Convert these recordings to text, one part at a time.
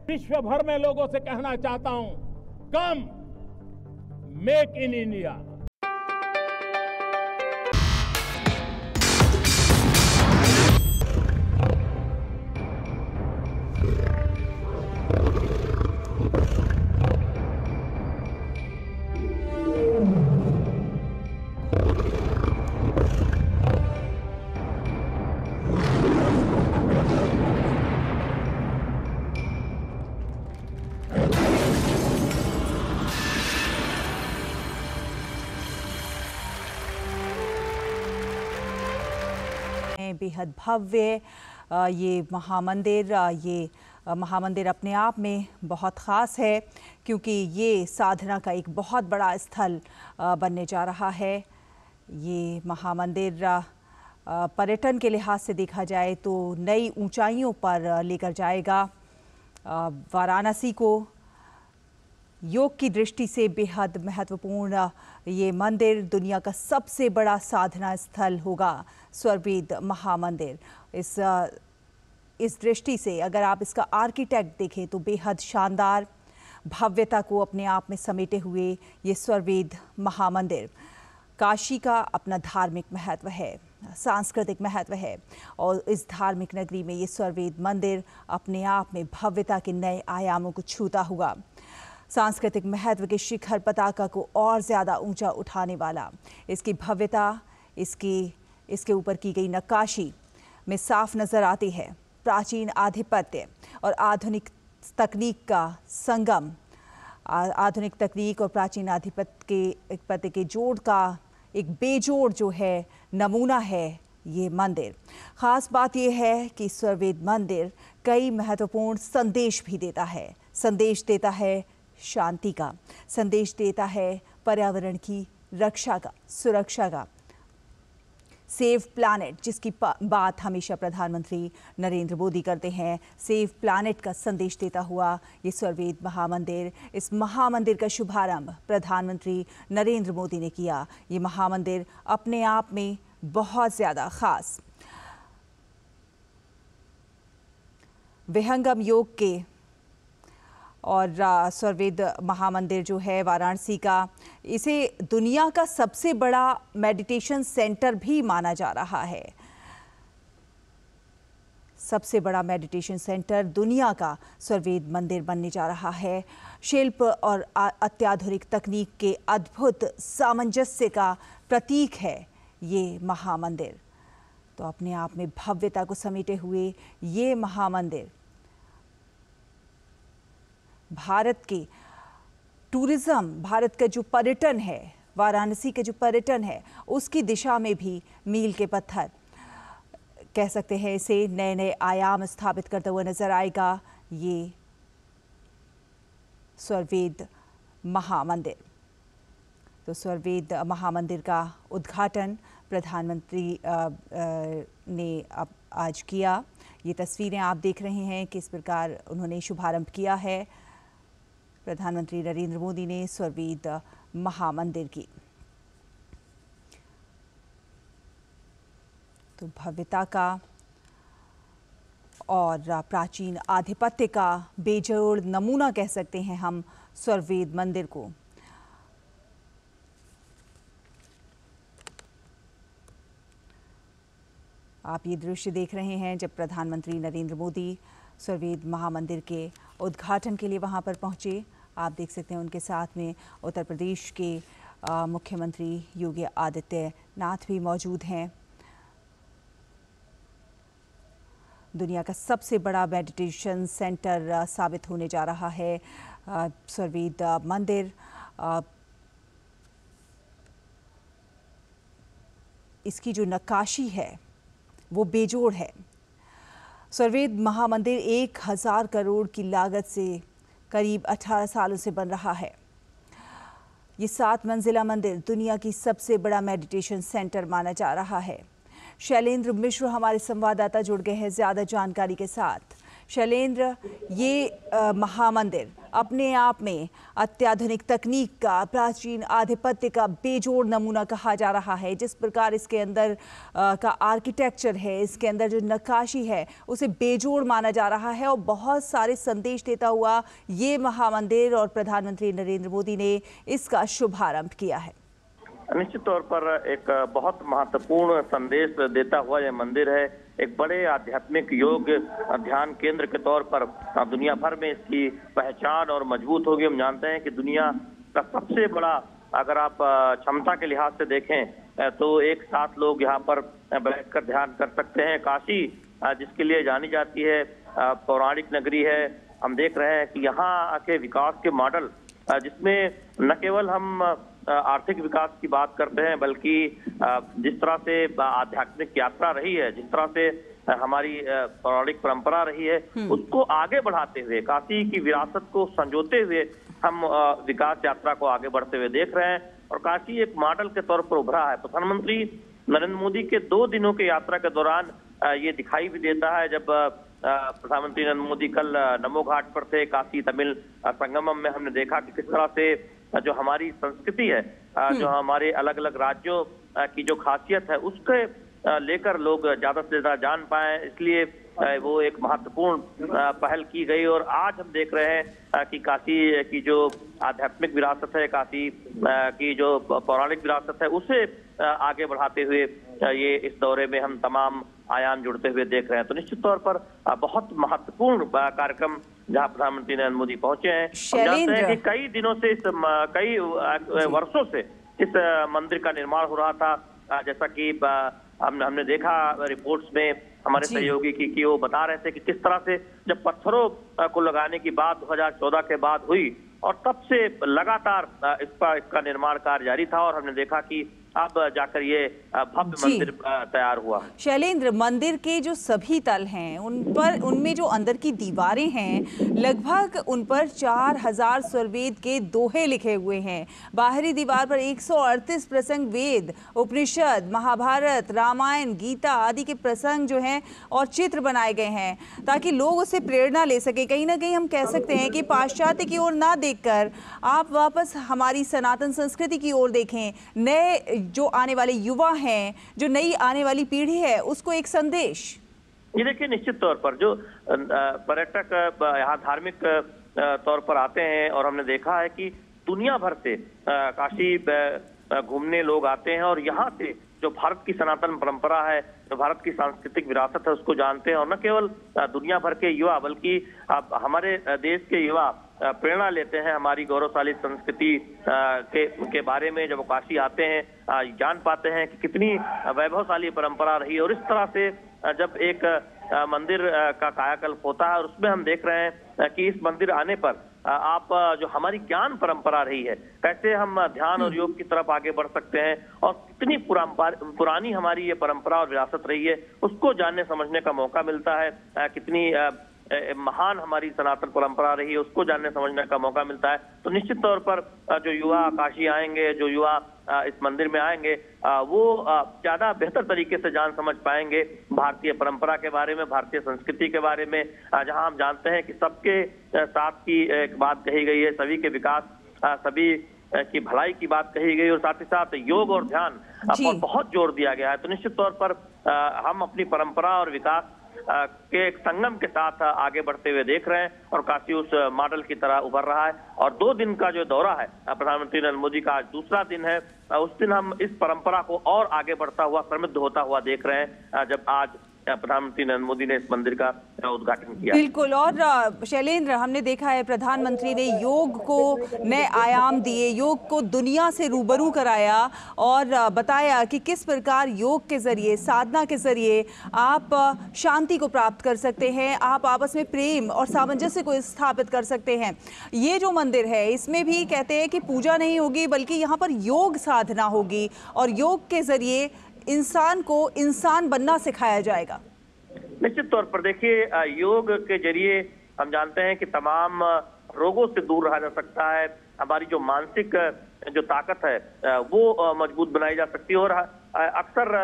विश्व भर में लोगों से कहना चाहता हूं, कम मेक इन इंडिया। बेहद भव्य ये महामंदिर अपने आप में बहुत ख़ास है, क्योंकि ये साधना का एक बहुत बड़ा स्थल बनने जा रहा है। ये महामंदिर पर्यटन के लिहाज से देखा जाए तो नई ऊंचाइयों पर लेकर जाएगा वाराणसी को। योग की दृष्टि से बेहद महत्वपूर्ण ये मंदिर दुनिया का सबसे बड़ा साधना स्थल होगा, स्वरवेद महामंदिर। इस दृष्टि से अगर आप इसका आर्किटेक्ट देखें तो बेहद शानदार भव्यता को अपने आप में समेटे हुए ये स्वरवेद महामंदिर। काशी का अपना धार्मिक महत्व है, सांस्कृतिक महत्व है, और इस धार्मिक नगरी में ये स्वरवेद मंदिर अपने आप में भव्यता के नए आयामों को छूता हुआ सांस्कृतिक महत्व के शिखर पताका को और ज़्यादा ऊंचा उठाने वाला, इसकी भव्यता, इसके ऊपर की गई नक्काशी में साफ नज़र आती है। प्राचीन आधिपत्य और आधुनिक तकनीक का संगम, आधुनिक तकनीक और प्राचीन आधिपत्य के जोड़ का एक बेजोड़ जो है नमूना है ये मंदिर। ख़ास बात यह है कि स्वरवेद मंदिर कई महत्वपूर्ण संदेश भी देता है। संदेश देता है शांति का, संदेश देता है पर्यावरण की रक्षा का, सुरक्षा का। सेव प्लैनेट, जिसकी बात हमेशा प्रधानमंत्री नरेंद्र मोदी करते हैं, सेव प्लैनेट का संदेश देता हुआ ये स्वरवेद महामंदिर, इस महामंदिर का शुभारंभ प्रधानमंत्री नरेंद्र मोदी ने किया। ये महामंदिर अपने आप में बहुत ज़्यादा खास। विहंगम योग के और स्वरवेद महामंदिर जो है वाराणसी का, इसे दुनिया का सबसे बड़ा मेडिटेशन सेंटर भी माना जा रहा है। सबसे बड़ा मेडिटेशन सेंटर दुनिया का स्वरवेद मंदिर बनने जा रहा है। शिल्प और अत्याधुनिक तकनीक के अद्भुत सामंजस्य का प्रतीक है ये महामंदिर। तो अपने आप में भव्यता को समेटे हुए ये महामंदिर भारत के टूरिज्म, भारत का जो पर्यटन है, वाराणसी का जो पर्यटन है, उसकी दिशा में भी मील के पत्थर कह सकते हैं इसे, नए नए आयाम स्थापित करता हुआ नजर आएगा ये स्वरवेद महामंदिर। तो स्वरवेद महामंदिर का उद्घाटन प्रधानमंत्री ने आज किया। ये तस्वीरें आप देख रहे हैं किस प्रकार उन्होंने शुभारंभ किया है प्रधानमंत्री नरेंद्र मोदी ने स्वरवेद महामंदिर की। तो भव्यता का और प्राचीन आधिपत्य का बेजोड़ नमूना कह सकते हैं हम स्वरवेद मंदिर को। आप ये दृश्य देख रहे हैं जब प्रधानमंत्री नरेंद्र मोदी स्वरवेद महामंदिर के उद्घाटन के लिए वहां पर पहुंचे। आप देख सकते हैं उनके साथ में उत्तर प्रदेश के मुख्यमंत्री योगी आदित्यनाथ भी मौजूद हैं। दुनिया का सबसे बड़ा मेडिटेशन सेंटर साबित होने जा रहा है स्वरवेद मंदिर। इसकी जो नक्काशी है वो बेजोड़ है। स्वरवेद महामंदिर 1000 करोड़ की लागत से करीब 18 सालों से बन रहा है। ये 7 मंजिला मंदिर दुनिया की सबसे बड़ा मेडिटेशन सेंटर माना जा रहा है। शैलेंद्र मिश्र हमारे संवाददाता जुड़ गए हैं ज़्यादा जानकारी के साथ। शैलेंद्र, ये महामंदिर अपने आप में अत्याधुनिक तकनीक का, प्राचीन आधिपत्य का बेजोड़ नमूना कहा जा रहा है। जिस प्रकार इसके अंदर का आर्किटेक्चर है, इसके अंदर जो नक्काशी है, उसे बेजोड़ माना जा रहा है और बहुत सारे संदेश देता हुआ ये महामंदिर और प्रधानमंत्री नरेंद्र मोदी ने इसका शुभारंभ किया है। निश्चित तौर पर एक बहुत महत्वपूर्ण संदेश देता हुआ यह मंदिर है। एक बड़े आध्यात्मिक योग ध्यान केंद्र के तौर पर दुनिया भर में इसकी पहचान और मजबूत होगी। हम जानते हैं कि दुनिया का सबसे बड़ा, अगर आप क्षमता के लिहाज से देखें तो एक साथ लोग यहाँ पर बैठकर ध्यान कर सकते हैं। काशी जिसके लिए जानी जाती है, पौराणिक नगरी है। हम देख रहे हैं कि यहाँ के विकास के मॉडल, जिसमें न केवल हम आर्थिक विकास की बात करते हैं, बल्कि जिस तरह से आध्यात्मिक यात्रा रही है, जिस तरह से हमारी पौराणिक परंपरा रही है, उसको आगे बढ़ाते हुए, काशी की विरासत को संजोते हुए हम विकास यात्रा को आगे बढ़ते हुए देख रहे हैं। और काशी एक मॉडल के तौर पर उभरा है। प्रधानमंत्री नरेंद्र मोदी के 2 दिनों की यात्रा के दौरान ये दिखाई भी देता है। जब प्रधानमंत्री नरेंद्र मोदी कल नमो घाट पर थे, काशी तमिल संगमम में हमने देखा कि किस तरह से जो हमारी संस्कृति है, जो हमारे अलग अलग राज्यों की जो खासियत है, उसके लेकर लोग ज्यादा से ज्यादा जान पाए, इसलिए वो एक महत्वपूर्ण पहल की गई। और आज हम देख रहे हैं कि काशी की जो आध्यात्मिक विरासत है, काशी की जो पौराणिक विरासत है, उसे आगे बढ़ाते हुए ये इस दौरे में हम तमाम आयाम जुड़ते हुए देख रहे हैं। तो निश्चित तौर पर बहुत महत्वपूर्ण कार्यक्रम जहां प्रधानमंत्री नरेंद्र मोदी पहुंचे हैं। हम जानते हैं कि कई दिनों से, कई वर्षों से इस मंदिर का निर्माण हो रहा था। जैसा कि हमने देखा रिपोर्ट्स में हमारे सहयोगी की वो बता रहे थे कि किस तरह से जब पत्थरों को लगाने की बात 2014 के बाद हुई और तब से लगातार इसका निर्माण कार्य जारी था, और हमने देखा कि अब जाकर ये भव्य मंदिर तैयार हुआ। शैलेंद्र, मंदिर के जो सभी तल हैं उनमें जो अंदर की दीवारें हैं, लगभग उन पर 4000 स्वरवेद के दोहे लिखे हुए हैं। बाहरी दीवार पर 138 प्रसंग वेद, उपनिषद, महाभारत, रामायण, गीता आदि के प्रसंग जो हैं और चित्र बनाए गए हैं, ताकि लोग उससे प्रेरणा ले सके। कहीं ना कहीं हम कह सकते हैं कि पाश्चात्य की ओर ना देखकर आप वापस हमारी सनातन संस्कृति की ओर देखें। नए जो आने वाले युवा हैं, जो नई आने वाली पीढ़ी है, उसको एक संदेश। ये देखिए, निश्चित तौर पर जो पर्यटक यहाँ धार्मिक तौर पर आते हैं, और हमने देखा है कि दुनिया भर से काशी घूमने लोग आते हैं, और यहाँ से जो भारत की सनातन परंपरा है, जो भारत की सांस्कृतिक विरासत है, उसको जानते हैं। और न केवल दुनिया भर के युवा, बल्कि हमारे देश के युवा प्रेरणा लेते हैं हमारी गौरवशाली संस्कृति के बारे में। जब वो काशी आते हैं, जान पाते हैं कि कितनी वैभवशाली परंपरा रही है। और इस तरह से जब एक मंदिर का कायाकल्प होता है, और उसमें हम देख रहे हैं कि इस मंदिर आने पर आप जो हमारी ज्ञान परंपरा रही है, कैसे हम ध्यान और योग की तरफ आगे बढ़ सकते हैं, और कितनी पुरानी हमारी ये परंपरा और विरासत रही है, उसको जानने समझने का मौका मिलता है। कितनी महान हमारी सनातन परंपरा रही है, उसको जानने समझने का मौका मिलता है। तो निश्चित तौर पर जो युवा काशी आएंगे, जो युवा इस मंदिर में आएंगे, वो ज्यादा बेहतर तरीके से जान समझ पाएंगे भारतीय परंपरा के बारे में, भारतीय संस्कृति के बारे में, जहां हम जानते हैं कि सबके साथ की एक बात कही गई है, सभी के विकास, सभी की भलाई की बात कही गई, और साथ ही साथ योग और ध्यान पर बहुत जोर दिया गया है। तो निश्चित तौर पर हम अपनी परंपरा और विकास के एक संगम के साथ आगे बढ़ते हुए देख रहे हैं, और काशी उस मॉडल की तरह उभर रहा है। और 2 दिन का जो दौरा है प्रधानमंत्री नरेंद्र मोदी का, आज दूसरा दिन है, उस दिन हम इस परंपरा को और आगे बढ़ता हुआ, समृद्ध होता हुआ देख रहे हैं, जब आज प्रधानमंत्री नरेंद्र मोदी ने इस मंदिर का उद्घाटन किया। बिल्कुल। और शैलेंद्र, हमने देखा है प्रधानमंत्री ने योग को नए आयाम दिए, योग को दुनिया से रूबरू कराया और बताया कि किस प्रकार योग के जरिए, साधना के जरिए आप शांति को प्राप्त कर सकते हैं, आप आपस में प्रेम और सामंजस्य को स्थापित कर सकते हैं। ये जो मंदिर है, इसमें भी कहते हैं कि पूजा नहीं होगी, बल्कि यहाँ पर योग साधना होगी, और योग के जरिए इंसान को इंसान बनना सिखाया जाएगा। निश्चित तौर पर देखिए, योग के जरिए हम जानते हैं कि तमाम रोगों से दूर रहा जा सकता है। हमारी जो मानसिक जो ताकत है वो मजबूत बनाई जा सकती है। और अक्सर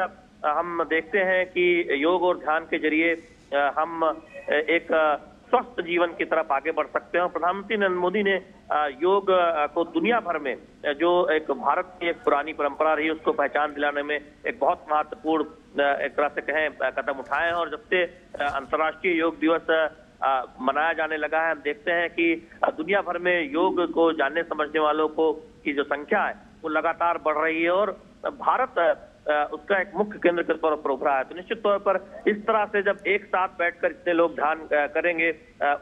हम देखते हैं कि योग और ध्यान के जरिए हम एक स्वस्थ जीवन की तरफ आगे बढ़ सकते हैं। और प्रधानमंत्री नरेंद्र मोदी ने योग को दुनिया भर में जो एक भारत की एक पुरानी परंपरा रही उसको पहचान दिलाने में एक बहुत महत्वपूर्ण एक तरह से कहें कदम उठाए हैं। और जब से अंतर्राष्ट्रीय योग दिवस मनाया जाने लगा है, हम देखते हैं कि दुनिया भर में योग को जानने समझने वालों को की जो संख्या है वो लगातार बढ़ रही है और भारत उसका एक मुख्य केंद्र के तौर पर उभरा है। तो निश्चित तौर पर इस तरह से जब एक साथ बैठकर इतने लोग ध्यान करेंगे,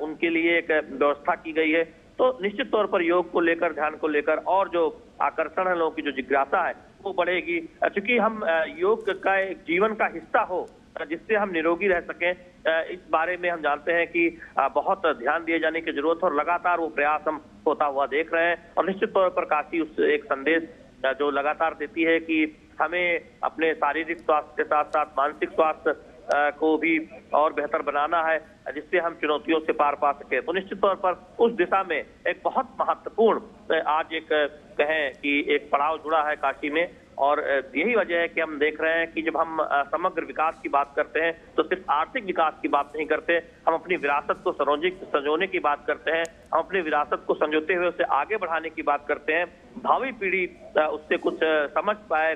उनके लिए एक व्यवस्था की गई है, तो निश्चित तौर पर योग को लेकर, ध्यान को लेकर और जो आकर्षण है, लोगों की जो जिज्ञासा है वो बढ़ेगी। क्योंकि हम योग का एक जीवन का हिस्सा हो जिससे हम निरोगी रह सकें, इस बारे में हम जानते हैं कि बहुत ध्यान दिए जाने की जरूरत है और लगातार वो प्रयास हम होता हुआ देख रहे हैं। और निश्चित तौर पर काशी उस एक संदेश जो लगातार देती है कि हमें अपने शारीरिक स्वास्थ्य के साथ साथ मानसिक स्वास्थ्य को भी और बेहतर बनाना है जिससे हम चुनौतियों से पार पा सके। तो निश्चित तौर पर उस दिशा में एक बहुत महत्वपूर्ण आज एक कहें कि एक पड़ाव जुड़ा है काशी में। और यही वजह है कि हम देख रहे हैं कि जब हम समग्र विकास की बात करते हैं तो सिर्फ आर्थिक विकास की बात नहीं करते, हम अपनी विरासत को संजोने की बात करते हैं, हम अपनी विरासत को संजोते हुए उसे आगे बढ़ाने की बात करते हैं, भावी पीढ़ी उससे कुछ समझ पाए,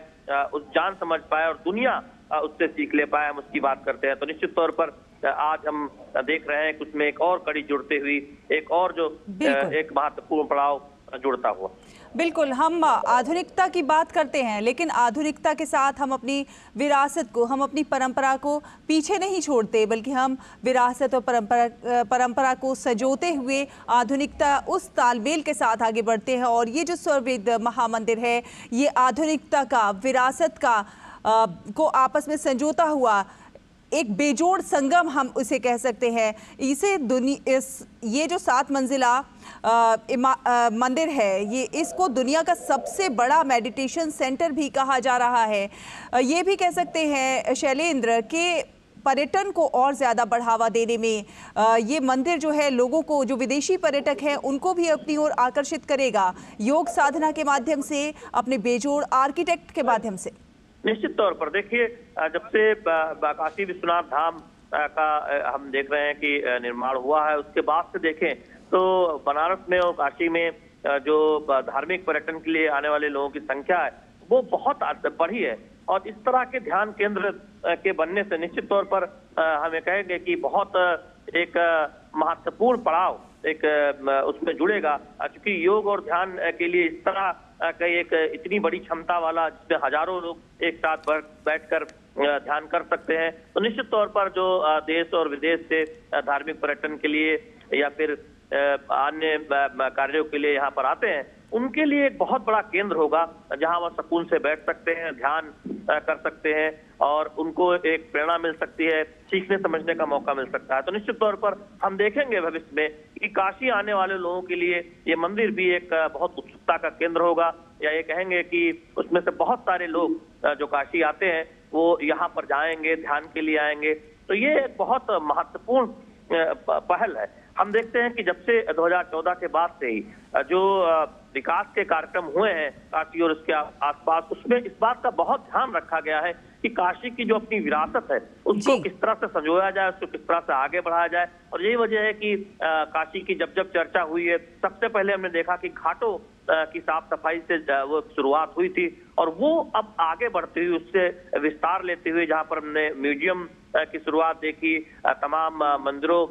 उस जान समझ पाए और दुनिया उससे सीख ले पाए, हम उसकी बात करते हैं। तो निश्चित तौर पर आज हम देख रहे हैं कि उसमें एक और कड़ी जुड़ते हुई एक और जो एक महत्वपूर्ण पड़ाव जुड़ता हुआ। बिल्कुल, हम आधुनिकता की बात करते हैं लेकिन आधुनिकता के साथ हम अपनी विरासत को, हम अपनी परंपरा को पीछे नहीं छोड़ते, बल्कि हम विरासत और परंपरा को सजोते हुए आधुनिकता उस तालमेल के साथ आगे बढ़ते हैं। और ये जो स्वरवेद महामंदिर है, ये आधुनिकता का, विरासत का को आपस में संजोता हुआ एक बेजोड़ संगम हम उसे कह सकते हैं। इसे ये जो 7 मंजिला मंदिर है, ये इसको दुनिया का सबसे बड़ा मेडिटेशन सेंटर भी कहा जा रहा है। ये भी कह सकते हैं शैलेंद्र के पर्यटन को और ज़्यादा बढ़ावा देने में ये मंदिर जो है लोगों को, जो विदेशी पर्यटक हैं उनको भी अपनी ओर आकर्षित करेगा, योग साधना के माध्यम से, अपने बेजोड़ आर्किटेक्ट के माध्यम से। निश्चित तौर पर देखिए, जब से काशी विश्वनाथ धाम का हम देख रहे हैं कि निर्माण हुआ है, उसके बाद से देखें तो बनारस में और काशी में जो धार्मिक पर्यटन के लिए आने वाले लोगों की संख्या है वो बहुत बढ़ी है। और इस तरह के ध्यान केंद्र के बनने से निश्चित तौर पर हमें कहेंगे कि बहुत एक महत्वपूर्ण पड़ाव एक उसमें जुड़ेगा, क्योंकि योग और ध्यान के लिए इस तरह का एक इतनी बड़ी क्षमता वाला, जिसमें हजारों लोग एक साथ बैठकर ध्यान कर सकते हैं। तो निश्चित तौर पर जो देश और विदेश से धार्मिक पर्यटन के लिए या फिर अन्य कार्यों के लिए यहाँ पर आते हैं, उनके लिए एक बहुत बड़ा केंद्र होगा जहां वह सुकून से बैठ सकते हैं, ध्यान कर सकते हैं और उनको एक प्रेरणा मिल सकती है, सीखने समझने का मौका मिल सकता है। तो निश्चित तौर पर हम देखेंगे भविष्य में कि काशी आने वाले लोगों के लिए ये मंदिर भी एक बहुत उत्सुकता का केंद्र होगा, या ये कहेंगे कि उसमें से बहुत सारे लोग जो काशी आते हैं वो यहाँ पर जाएंगे, ध्यान के लिए आएंगे। तो ये एक बहुत महत्वपूर्ण पहल है। हम देखते हैं कि जब से 2014 के बाद से ही जो विकास के कार्यक्रम हुए हैं काशी और उसके आसपास, उसमें इस बात का बहुत ध्यान रखा गया है कि काशी की जो अपनी विरासत है उसको किस तरह से संजोया जाए, उसको किस तरह से आगे बढ़ाया जाए। और यही वजह है कि काशी की जब जब चर्चा हुई है, सबसे पहले हमने देखा कि घाटों की साफ सफाई से वो शुरुआत हुई थी और वो अब आगे बढ़ते हुए उससे विस्तार लेते हुए जहाँ पर हमने म्यूजियम की शुरुआत देखी, तमाम मंदिरों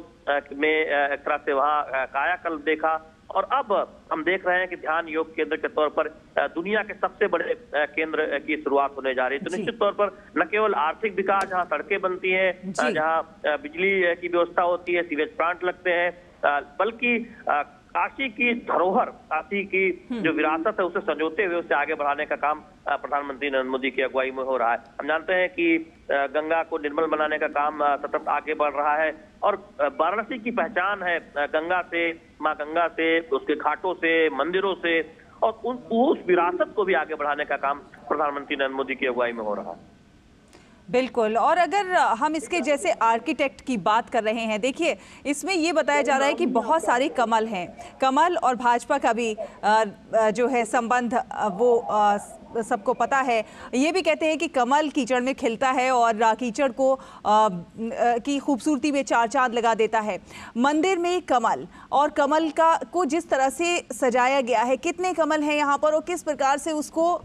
में एक तरह से वहाँ कायाकल्प देखा, और अब हम देख रहे हैं कि ध्यान योग केंद्र के तौर पर दुनिया के सबसे बड़े केंद्र की शुरुआत होने जा रही है। तो निश्चित तौर पर न केवल आर्थिक विकास, जहां सड़कें बनती हैं, जहां बिजली की व्यवस्था होती है, सीवेज प्लांट लगते हैं, बल्कि काशी की धरोहर, काशी की जो विरासत है उसे संजोते हुए उसे आगे बढ़ाने का काम प्रधानमंत्री नरेंद्र मोदी की अगुवाई में हो रहा है। हम जानते हैं कि गंगा को निर्मल बनाने का काम सतत आगे बढ़ रहा है और वाराणसी की पहचान है गंगा से, माँ गंगा से, उसके घाटों से, मंदिरों से, और उस विरासत को भी आगे बढ़ाने का काम प्रधानमंत्री नरेंद्र मोदी की अगुवाई में हो रहा है। बिल्कुल। और अगर हम इसके जैसे आर्किटेक्ट की बात कर रहे हैं, देखिए इसमें ये बताया जा रहा है कि बहुत सारे कमल हैं, कमल और भाजपा का भी जो है संबंध वो सबको पता है। ये भी कहते हैं कि कमल कीचड़ में खिलता है और कीचड़ को की खूबसूरती में चार चांद लगा देता है। मंदिर में कमल और कमल का को जिस तरह से सजाया गया है, कितने कमल हैं यहाँ पर और किस प्रकार से उसको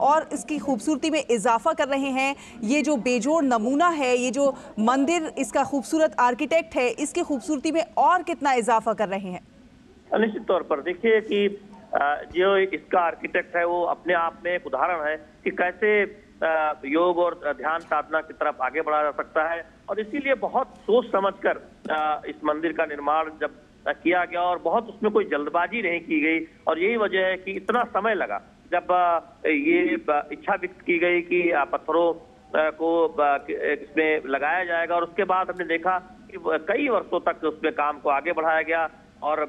और इसकी खूबसूरती में इजाफा कर रहे हैं। ये जो बेजोड़ नमूना है, ये जो मंदिर, इसका खूबसूरत आर्किटेक्ट है, इसकी खूबसूरती में और कितना इजाफा कर रहे हैं। निश्चित तौर पर देखिए कि जो इसका आर्किटेक्ट है वो अपने आप में एक उदाहरण है कि कैसे योग और ध्यान साधना की तरफ आगे बढ़ा जा सकता है। और इसीलिए बहुत सोच समझकर इस मंदिर का निर्माण जब किया गया और बहुत उसमें कोई जल्दबाजी नहीं की गई, और यही वजह है कि इतना समय लगा। जब ये इच्छा व्यक्त की गई कि पत्थरों को इसमें लगाया जाएगा और उसके बाद हमने देखा कि कई वर्षों तक उसमें काम को आगे बढ़ाया गया और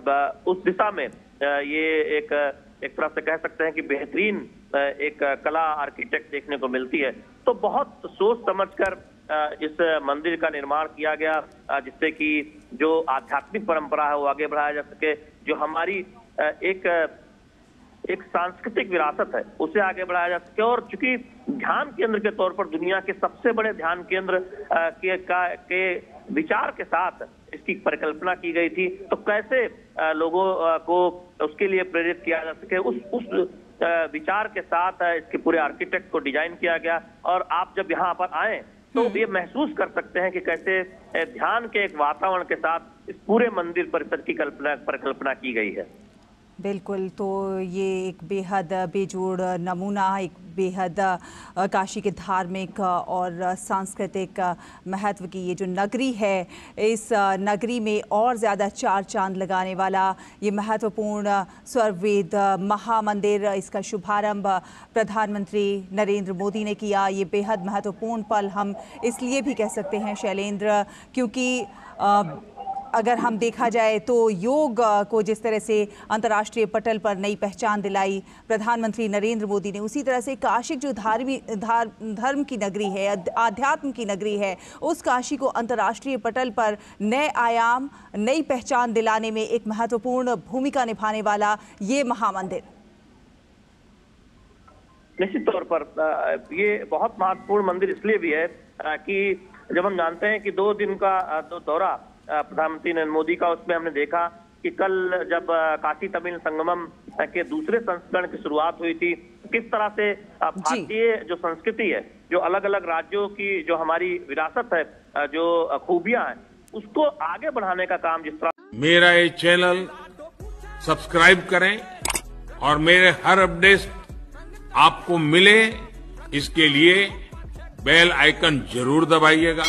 उस दिशा में ये एक तरह से कह सकते हैं कि बेहतरीन एक कला आर्किटेक्ट देखने को मिलती है। तो बहुत सोच समझकर इस मंदिर का निर्माण किया गया, जिससे कि जो आध्यात्मिक परंपरा है वो आगे बढ़ाया जा सके, जो हमारी एक सांस्कृतिक विरासत है उसे आगे बढ़ाया जा सके। और चूंकि ध्यान केंद्र के तौर पर दुनिया के सबसे बड़े ध्यान केंद्र के विचार के साथ इसकी परिकल्पना की गई थी, तो कैसे लोगों को उसके लिए प्रेरित किया जा सके, उस विचार के साथ इसके पूरे आर्किटेक्ट को डिजाइन किया गया। और आप जब यहाँ पर आए तो ये महसूस कर सकते हैं कि कैसे ध्यान के एक वातावरण के साथ इस पूरे मंदिर परिसर की परिकल्पना की गई है। बिल्कुल, तो ये एक बेहद बेजोड़ नमूना, एक बेहद काशी के धार्मिक और सांस्कृतिक महत्व की ये जो नगरी है, इस नगरी में और ज़्यादा चार चांद लगाने वाला ये महत्वपूर्ण स्वर्गवेद महामंदिर, इसका शुभारंभ प्रधानमंत्री नरेंद्र मोदी ने किया। ये बेहद महत्वपूर्ण पल हम इसलिए भी कह सकते हैं शैलेंद्र, क्योंकि अगर हम देखा जाए तो योग को जिस तरह से अंतर्राष्ट्रीय पटल पर नई पहचान दिलाई प्रधानमंत्री नरेंद्र मोदी ने, उसी तरह से काशी जो धर्म की नगरी है, आध्यात्म की नगरी है, उस काशी को अंतर्राष्ट्रीय पटल पर नए आयाम, नई पहचान दिलाने में एक महत्वपूर्ण भूमिका निभाने वाला ये महामंदिर। निश्चित तौर पर ये बहुत महत्वपूर्ण मंदिर इसलिए भी है कि जब हम जानते हैं कि 2 दिन का दौरा प्रधानमंत्री नरेंद्र मोदी का, उसमें हमने देखा कि कल जब काशी तमिल संगमम के दूसरे संस्करण की शुरुआत हुई थी, किस तरह से भारतीय जो संस्कृति है, जो अलग अलग राज्यों की जो हमारी विरासत है, जो खूबियां हैं, उसको आगे बढ़ाने का काम जिस तरह। मेरा ये चैनल सब्सक्राइब करें और मेरे हर अपडेट आपको मिले, इसके लिए बेल आइकन जरूर दबाइएगा।